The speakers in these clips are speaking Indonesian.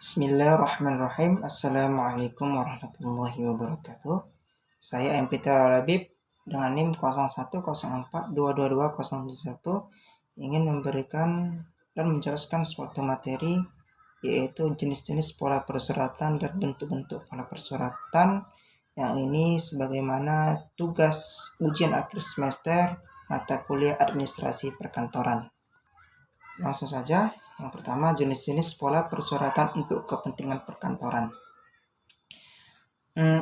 Bismillahirrahmanirrahim. Assalamualaikum warahmatullahi wabarakatuh. Saya MPT Labib dengan NIM 0104222071 ingin memberikan dan menjelaskan suatu materi, yaitu jenis-jenis pola persuratan dan bentuk-bentuk pola persuratan, yang ini sebagaimana tugas ujian akhir semester mata kuliah administrasi perkantoran. Langsung saja. Yang pertama, jenis-jenis pola persuratan untuk kepentingan perkantoran.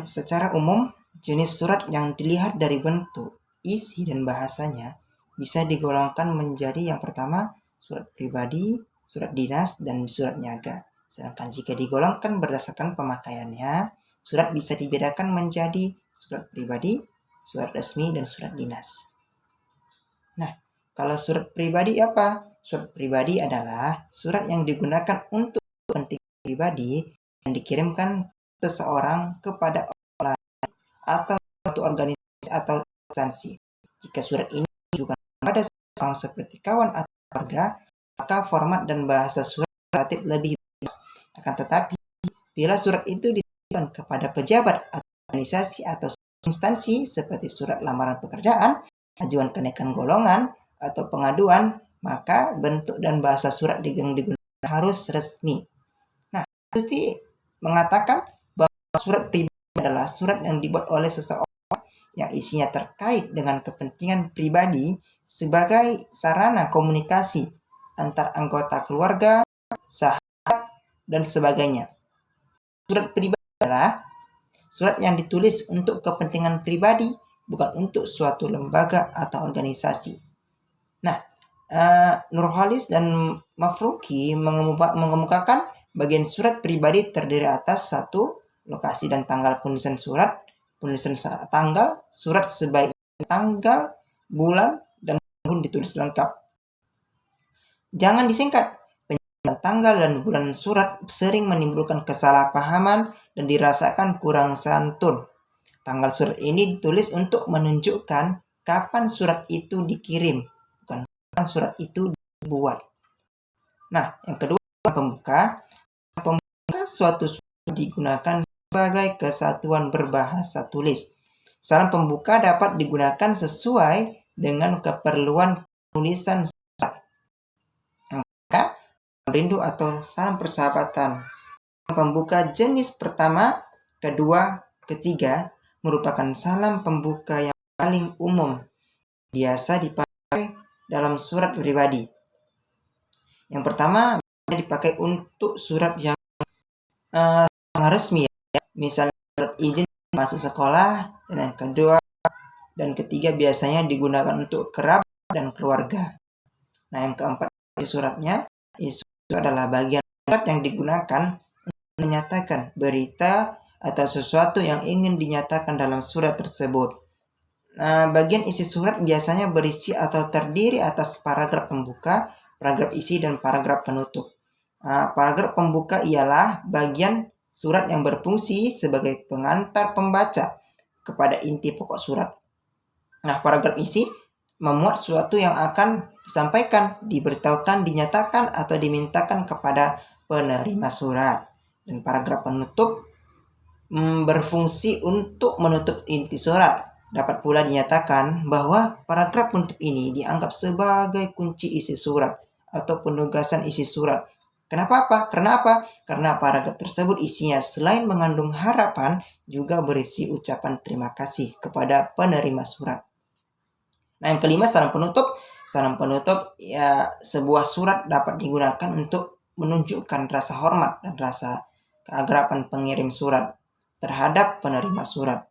Secara umum, jenis surat yang dilihat dari bentuk, isi, dan bahasanya bisa digolongkan menjadi yang pertama, surat pribadi, surat dinas, dan surat niaga. Sedangkan jika digolongkan berdasarkan pemakaiannya, surat bisa dibedakan menjadi surat pribadi, surat resmi, dan surat dinas. Nah, kalau surat pribadi apa? Surat pribadi adalah surat yang digunakan untuk kepentingan pribadi yang dikirimkan seseorang kepada orang lain atau suatu organisasi atau instansi. Jika surat ini juga pada seseorang seperti kawan atau keluarga, maka format dan bahasa surat relatif lebih bebas. Akan tetapi, bila surat itu ditujukan kepada pejabat atau organisasi atau instansi seperti surat lamaran pekerjaan, ajuan kenaikan golongan, atau pengaduan, maka bentuk dan bahasa surat yang digunakan harus resmi. Nah, Tuti mengatakan bahwa surat pribadi adalah surat yang dibuat oleh seseorang yang isinya terkait dengan kepentingan pribadi sebagai sarana komunikasi antar anggota keluarga, sahabat, dan sebagainya. Surat pribadi adalah surat yang ditulis untuk kepentingan pribadi, bukan untuk suatu lembaga atau organisasi. Nah, Nurholis dan Mafruki mengemukakan bagian surat pribadi terdiri atas satu, lokasi dan tanggal penulisan surat, penulisan tanggal surat sebaik tanggal, bulan, dan tahun ditulis lengkap. Jangan disingkat. Penyebutan tanggal dan bulan surat sering menimbulkan kesalahpahaman dan dirasakan kurang santun. Tanggal surat ini ditulis untuk menunjukkan kapan surat itu dikirim, bukan kapan surat itu dibuat. Nah, yang kedua, pembuka. Pembuka suatu surat digunakan sebagai kesatuan berbahasa tulis. Salam pembuka dapat digunakan sesuai dengan keperluan tulisan surat. Maka, rindu atau salam persahabatan. Pembuka jenis pertama, kedua, ketiga merupakan salam pembuka yang paling umum, biasa dipakai dalam surat pribadi. Yang pertama dipakai untuk surat yang resmi, ya. Misalnya surat izin masuk sekolah, dan yang kedua dan ketiga biasanya digunakan untuk kerabat dan keluarga. Nah, yang keempat suratnya itu adalah bagian surat yang digunakan untuk menyatakan berita atau sesuatu yang ingin dinyatakan dalam surat tersebut. Nah, bagian isi surat biasanya berisi atau terdiri atas paragraf pembuka, paragraf isi, dan paragraf penutup. Paragraf pembuka ialah bagian surat yang berfungsi sebagai pengantar pembaca kepada inti pokok surat. Nah, paragraf isi memuat sesuatu yang akan disampaikan, diberitahukan, dinyatakan, atau dimintakan kepada penerima surat. Dan paragraf penutup berfungsi untuk menutup inti surat. Dapat pula dinyatakan bahwa paragraf penutup ini dianggap sebagai kunci isi surat atau penugasan isi surat. Kenapa apa? Karena paragraf tersebut isinya selain mengandung harapan, juga berisi ucapan terima kasih kepada penerima surat. Nah, yang kelima, salam penutup. Salam penutup, ya, sebuah surat dapat digunakan untuk menunjukkan rasa hormat dan rasa keakraban pengirim surat terhadap penerima surat.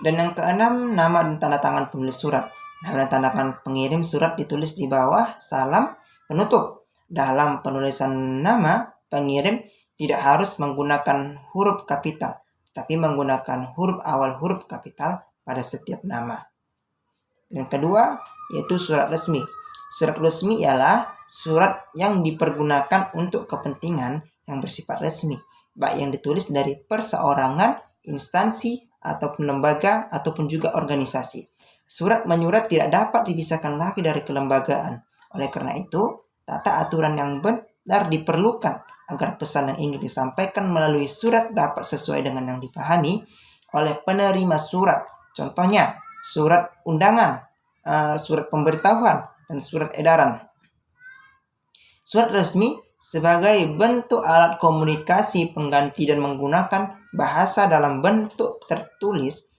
Dan yang keenam, nama dan tanda tangan penulis surat. Nama dan tanda tangan pengirim surat ditulis di bawah salam penutup. Dalam penulisan nama pengirim tidak harus menggunakan huruf kapital, tapi menggunakan huruf awal huruf kapital pada setiap nama. Yang kedua, yaitu surat resmi. Surat resmi ialah surat yang dipergunakan untuk kepentingan yang bersifat resmi, baik yang ditulis dari perseorangan, instansi, ataupun lembaga, ataupun juga organisasi. Surat menyurat tidak dapat dipisahkan lagi dari kelembagaan. Oleh karena itu, tata aturan yang diperlukan agar pesan yang ingin disampaikan melalui surat dapat sesuai dengan yang dipahami oleh penerima surat. Contohnya, surat undangan, surat pemberitahuan, dan surat edaran. Surat resmi sebagai bentuk alat komunikasi pengganti dan menggunakan bahasa dalam bentuk tertulis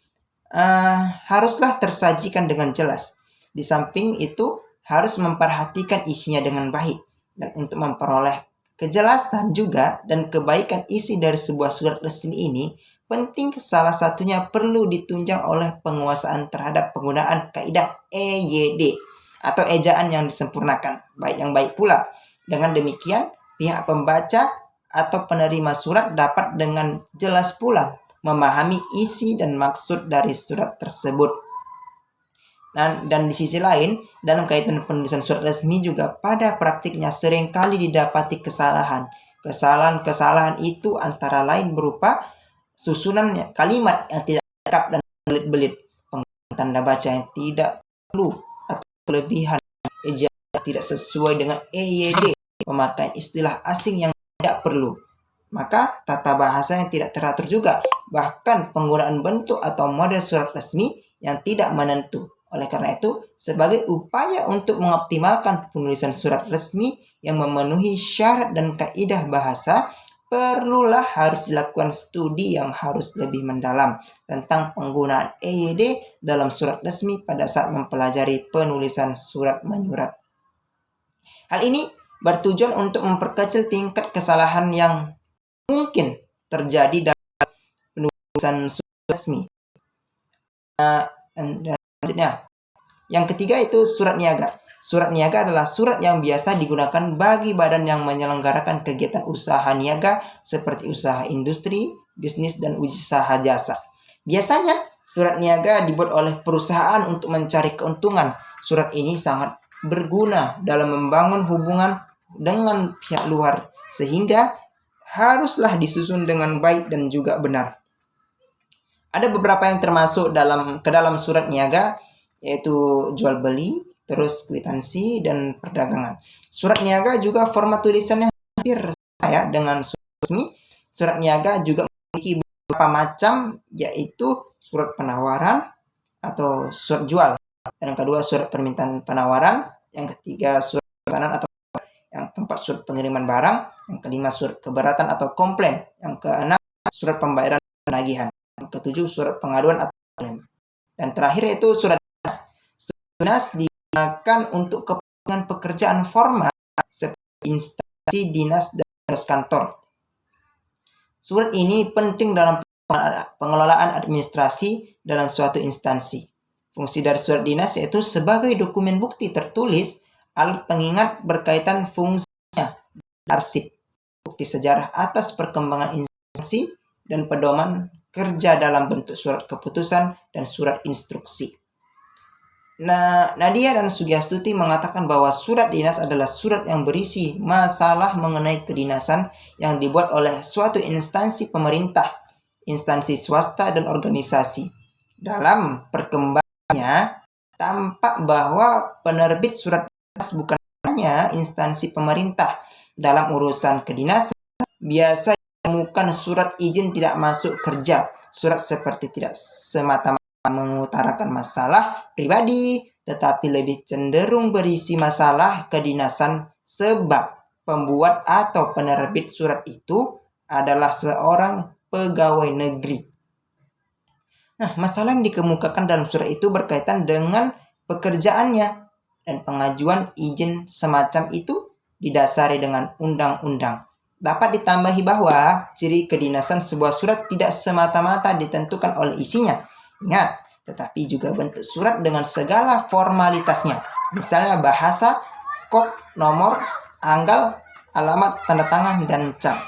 haruslah tersajikan dengan jelas. Di samping itu harus memperhatikan isinya dengan baik, dan untuk memperoleh kejelasan juga dan kebaikan isi dari sebuah surat resmi ini penting, salah satunya perlu ditunjang oleh penguasaan terhadap penggunaan kaidah EYD atau ejaan yang disempurnakan, yang baik pula. Dengan demikian, pihak pembaca atau penerima surat dapat dengan jelas pula memahami isi dan maksud dari surat tersebut. Dan di sisi lain, dalam kaitan penulisan surat resmi juga pada praktiknya seringkali didapati kesalahan. Kesalahan itu antara lain berupa susunan kalimat yang tidak lengkap dan belit-belit, penggunaan tanda baca yang tidak perlu atau kelebihan, ejaan yang tidak sesuai dengan EYD, pemakaian istilah asing yang tidak perlu, maka tata bahasa yang tidak teratur juga, bahkan penggunaan bentuk atau model surat resmi yang tidak menentu. Oleh karena itu, sebagai upaya untuk mengoptimalkan penulisan surat resmi yang memenuhi syarat dan kaidah bahasa, perlulah harus dilakukan studi yang harus lebih mendalam tentang penggunaan EYD dalam surat resmi pada saat mempelajari penulisan surat menyurat. Hal ini bertujuan untuk memperkecil tingkat kesalahan yang mungkin terjadi dalam penulisan surat resmi. Dan selanjutnya, yang ketiga itu surat niaga. Surat niaga adalah surat yang biasa digunakan bagi badan yang menyelenggarakan kegiatan usaha niaga seperti usaha industri, bisnis, dan usaha jasa. Biasanya, surat niaga dibuat oleh perusahaan untuk mencari keuntungan. Surat ini sangat berguna dalam membangun hubungan dengan pihak luar, sehingga haruslah disusun dengan baik dan juga benar. Ada beberapa yang termasuk ke dalam surat niaga, yaitu jual beli, terus kwitansi, dan perdagangan. Surat niaga juga format tulisannya hampir sama dengan surat resmi. Surat niaga juga memiliki beberapa macam, yaitu surat penawaran atau surat jual. Yang kedua, surat permintaan penawaran. Yang ketiga, surat pesanan atau yang keempat, surat pengiriman barang. Yang kelima, surat keberatan atau komplain. Yang keenam, surat pembayaran penagihan. Yang ketujuh, surat pengaduan atau klaim. Dan terakhir yaitu surat dinas. Surat dinas digunakan untuk kepentingan pekerjaan formal seperti instansi dinas dan tugas kantor. Surat ini penting dalam pengelolaan administrasi dalam suatu instansi. Fungsi dari surat dinas yaitu sebagai dokumen bukti tertulis, alat pengingat berkaitan fungsinya, arsip, bukti sejarah atas perkembangan instansi, dan pedoman kerja dalam bentuk surat keputusan dan surat instruksi. Nah, Nadia dan Sugiastuti mengatakan bahwa surat dinas adalah surat yang berisi masalah mengenai kedinasan yang dibuat oleh suatu instansi pemerintah, instansi swasta, dan organisasi. Dalam perkembangannya, tampak bahwa penerbit surat dinas bukan hanya instansi pemerintah. Dalam urusan kedinasan, biasa ditemukan surat izin tidak masuk kerja. Surat seperti tidak semata-mata mengutarakan masalah pribadi, tetapi lebih cenderung berisi masalah kedinasan sebab pembuat atau penerbit surat itu adalah seorang pegawai negeri. Nah, masalah yang dikemukakan dalam surat itu berkaitan dengan pekerjaannya, dan pengajuan izin semacam itu didasari dengan undang-undang. Dapat ditambahi bahwa ciri kedinasan sebuah surat tidak semata-mata ditentukan oleh isinya. Ingat, tetapi juga bentuk surat dengan segala formalitasnya. Misalnya bahasa, kod, nomor, tanggal, alamat, tanda tangan, dan cap.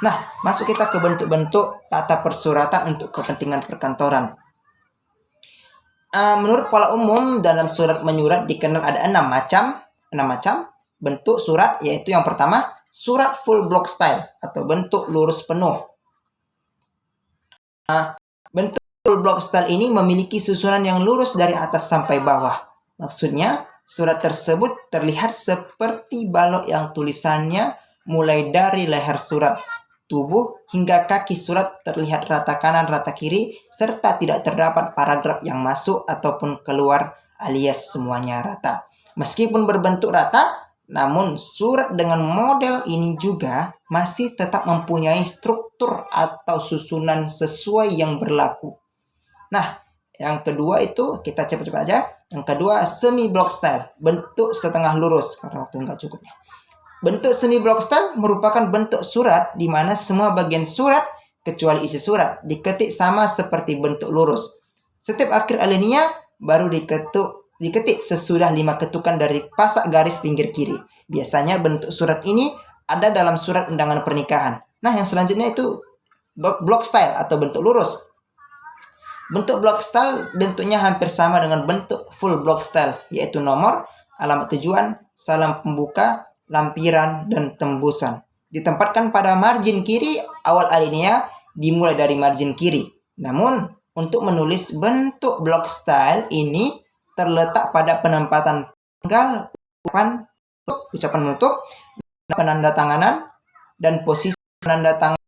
Nah, masuk kita ke bentuk-bentuk tata persuratan untuk kepentingan perkantoran. Menurut pola umum dalam surat menyurat dikenal ada 6 macam bentuk surat, yaitu yang pertama, surat full block style atau bentuk lurus penuh. Bentuk full block style ini memiliki susunan yang lurus dari atas sampai bawah. Maksudnya, surat tersebut terlihat seperti balok yang tulisannya mulai dari leher surat, tubuh, hingga kaki surat terlihat rata kanan, rata kiri, serta tidak terdapat paragraf yang masuk ataupun keluar alias semuanya rata. Meskipun berbentuk rata, namun surat dengan model ini juga masih tetap mempunyai struktur atau susunan sesuai yang berlaku. Nah, yang kedua itu kita cepat-cepat aja. Yang kedua, semi block style, bentuk setengah lurus karena waktu nggak cukup ya. Bentuk semi block style merupakan bentuk surat di mana semua bagian surat kecuali isi surat diketik sama seperti bentuk lurus. Setiap akhir alinea baru diketik sesudah 5 ketukan dari pasak garis pinggir kiri. Biasanya bentuk surat ini ada dalam surat undangan pernikahan. Nah, yang selanjutnya itu block style atau bentuk lurus. Bentuk block style bentuknya hampir sama dengan bentuk full block style, yaitu nomor, alamat tujuan, salam pembuka, lampiran, dan tembusan. Ditempatkan pada margin kiri awal alinea dimulai dari margin kiri. Namun, untuk menulis bentuk block style ini terletak pada penempatan tanggal, ucapan penutup, penanda tanganan, dan posisi penanda tangan